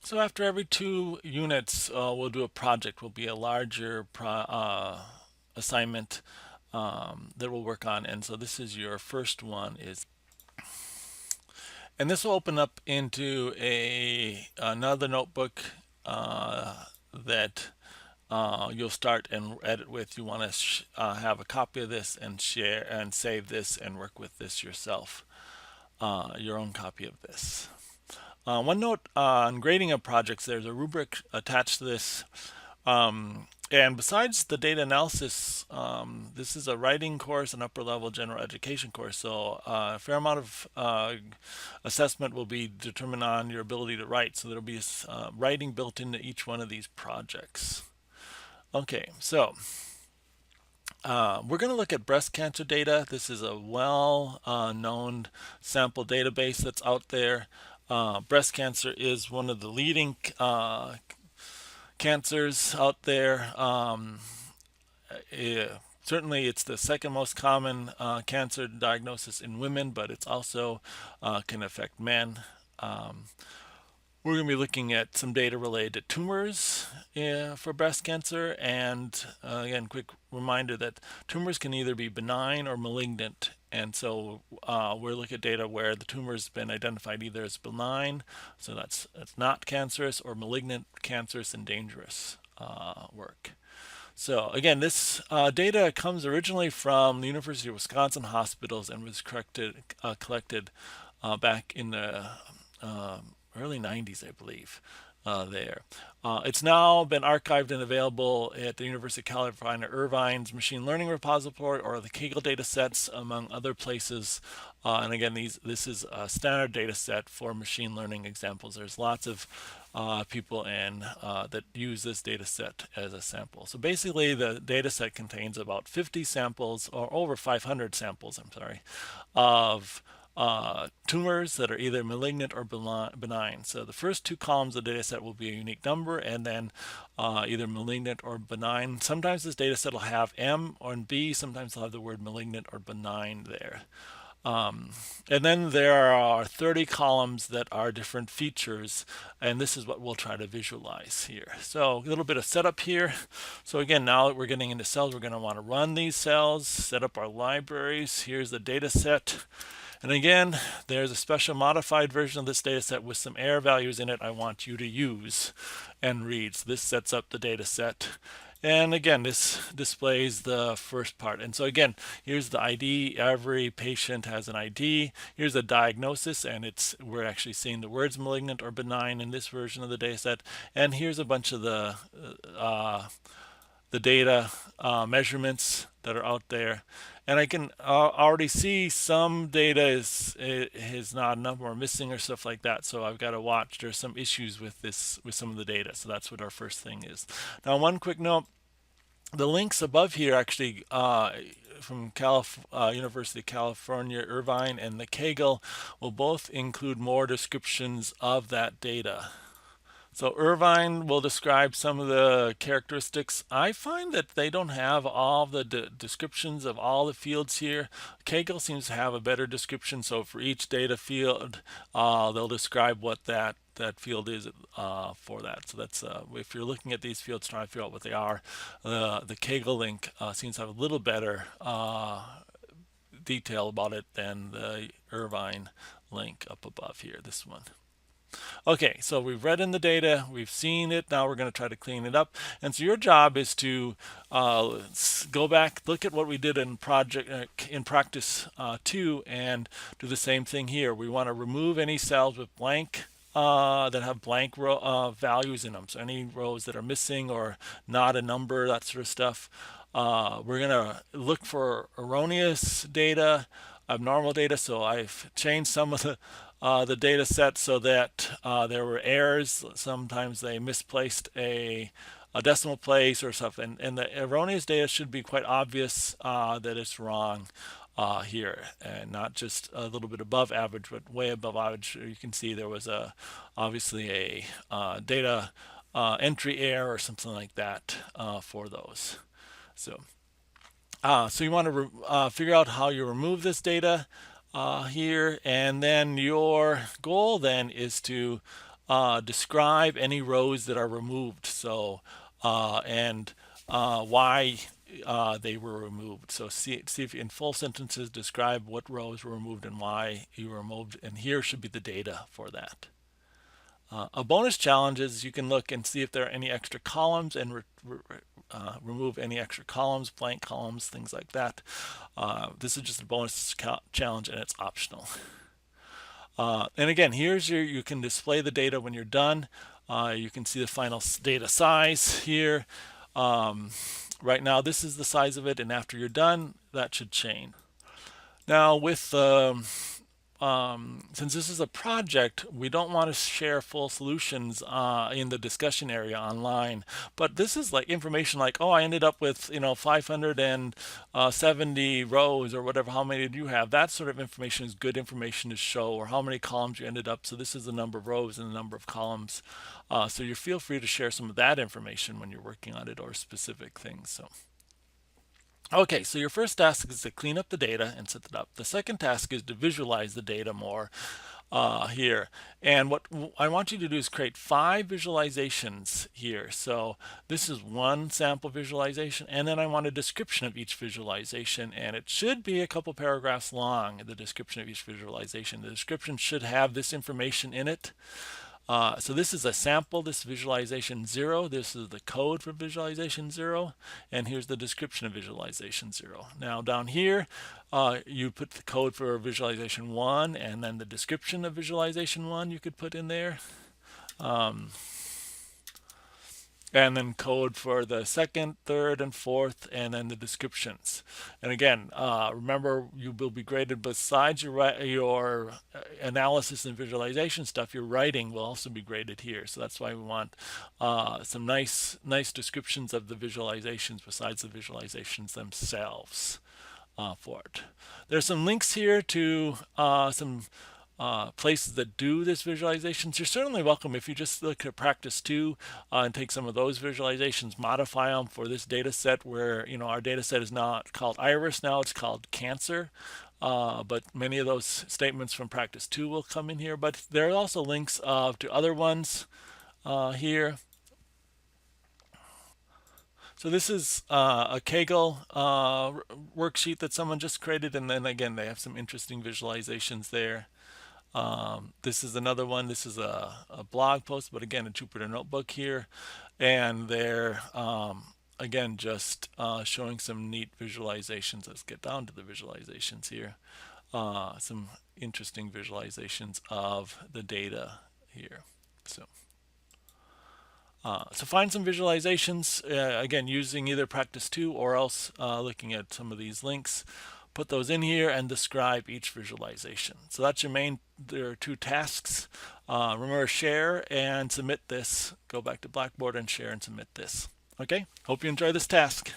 So after every 2 units, we'll do a project. Will be a larger assignment that we'll work on. And so this is your first one is, and this will open up into another notebook that you'll start and edit with. You want to have a copy of this and share and save this and work with this yourself, your own copy of this. One note on grading of projects, there's a rubric attached to this. And besides the data analysis, this is a writing course, an upper level general education course. So a fair amount of assessment will be determined on your ability to write. So there'll be writing built into each one of these projects. Okay, so we're going to look at breast cancer data. This is a well-known sample database that's out there. Breast cancer is one of the leading cancers out there. Certainly, it's the second most common cancer diagnosis in women, but it's also can affect men. We're going to be looking at some data related to tumors for breast cancer. And again, quick reminder that tumors can either be benign or malignant. And so we're looking at data where the tumor has been identified either as benign, so that's not cancerous, or malignant, cancerous, and dangerous work. So again, this data comes originally from the University of Wisconsin hospitals and was collected back in the early 90s, I believe, there. It's now been archived and available at the University of California, Irvine's machine learning repository or the Kaggle data sets, among other places. And again, this is a standard data set for machine learning examples. There's lots of people that use this data set as a sample. So basically, the data set contains about 50 samples, or over 500 samples, I'm sorry, of tumors that are either malignant or benign. So the first 2 columns of the data set will be a unique number, and then either malignant or benign. Sometimes this data set will have M or B, sometimes they'll have the word malignant or benign there. And then there are 30 columns that are different features, and this is what we'll try to visualize here. So a little bit of setup here. So again, now that we're getting into cells, we're going to want to run these cells, set up our libraries. Here's the data set. And again, there's a special modified version of this data set with some error values in it I want you to use and read. So this sets up the data set. And again, this displays the first part. And so again, here's the ID. Every patient has an ID. Here's a diagnosis, and we're actually seeing the words malignant or benign in this version of the data set. And here's a bunch of the data measurements that are out there. And I can already see some data is not enough or missing or stuff like that. So I've got to watch. There's some issues with some of the data. So that's what our first thing is. Now, one quick note. The links above here actually from University of California, Irvine, and the Kaggle will both include more descriptions of that data. So Irvine will describe some of the characteristics. I find that they don't have all the descriptions of all the fields here. Kaggle seems to have a better description. So for each data field, they'll describe what that field is for that. So that's if you're looking at these fields trying to figure out what they are, the Kaggle link seems to have a little better detail about it than the Irvine link up above here, this one. Okay, so we've read in the data, we've seen it, now we're going to try to clean it up. And so your job is to go back, look at what we did in practice 2, and do the same thing here. We want to remove any cells with blank that have blank values in them. So any rows that are missing or not a number, that sort of stuff. We're going to look for erroneous data, abnormal data. So I've changed some of the data set so that there were errors. Sometimes they misplaced a decimal place or something. And the erroneous data should be quite obvious that it's wrong here, and not just a little bit above average, but way above average. You can see there was obviously a data entry error or something like that for those. So you want to figure out how you remove this data here, and then your goal then is to describe any rows that are removed. So and why they were removed. So see if in full sentences describe what rows were removed and why you were removed. And here should be the data for that. A bonus challenge is you can look and see if there are any extra columns and remove any extra columns, blank columns, things like that. This is just a bonus challenge and it's optional. And again, here's you can display the data when you're done. You can see the final data size here. Right now, this is the size of it, and after you're done, that should change. Now, with since this is a project, we don't want to share full solutions in the discussion area online. But this is like information like, oh, I ended up with 570 rows or whatever. How many did you have? That sort of information is good information to show, or how many columns you ended up. So this is the number of rows and the number of columns. So you feel free to share some of that information when you're working on it or specific things. So. Okay, so your first task is to clean up the data and set it up. The second task is to visualize the data more here. And what I want you to do is create 5 visualizations here. So this is one sample visualization, and then I want a description of each visualization, and it should be a couple paragraphs long, the description of each visualization. The description should have this information in it. So this is a sample, this visualization 0. This is the code for visualization 0. And here's the description of visualization 0. Now down here, you put the code for visualization 1 and then the description of visualization 1 you could put in there. And then code for the second, third, and fourth, and then the descriptions. And again, remember, you will be graded besides your analysis and visualization stuff. Your writing will also be graded here. So that's why we want some nice descriptions of the visualizations besides the visualizations themselves for it. There's some links here to some places that do this visualizations. You're certainly welcome if you just look at practice 2 and take some of those visualizations, modify them for this data set where our data set is not called iris now, it's called cancer. But many of those statements from practice 2 will come in here. But there are also links to other ones here. So this is a Kaggle worksheet that someone just created, and then again they have some interesting visualizations there. This is another one. This is a blog post, but again, a Jupyter notebook here. And they're, again, just showing some neat visualizations. Let's get down to the visualizations here. Some interesting visualizations of the data here. So find some visualizations, again, using either practice 2 or else looking at some of these links. Put those in here and describe each visualization. So that's your main, there are 2 tasks. Remember, share and submit this. Go back to Blackboard and share and submit this. Okay, hope you enjoy this task.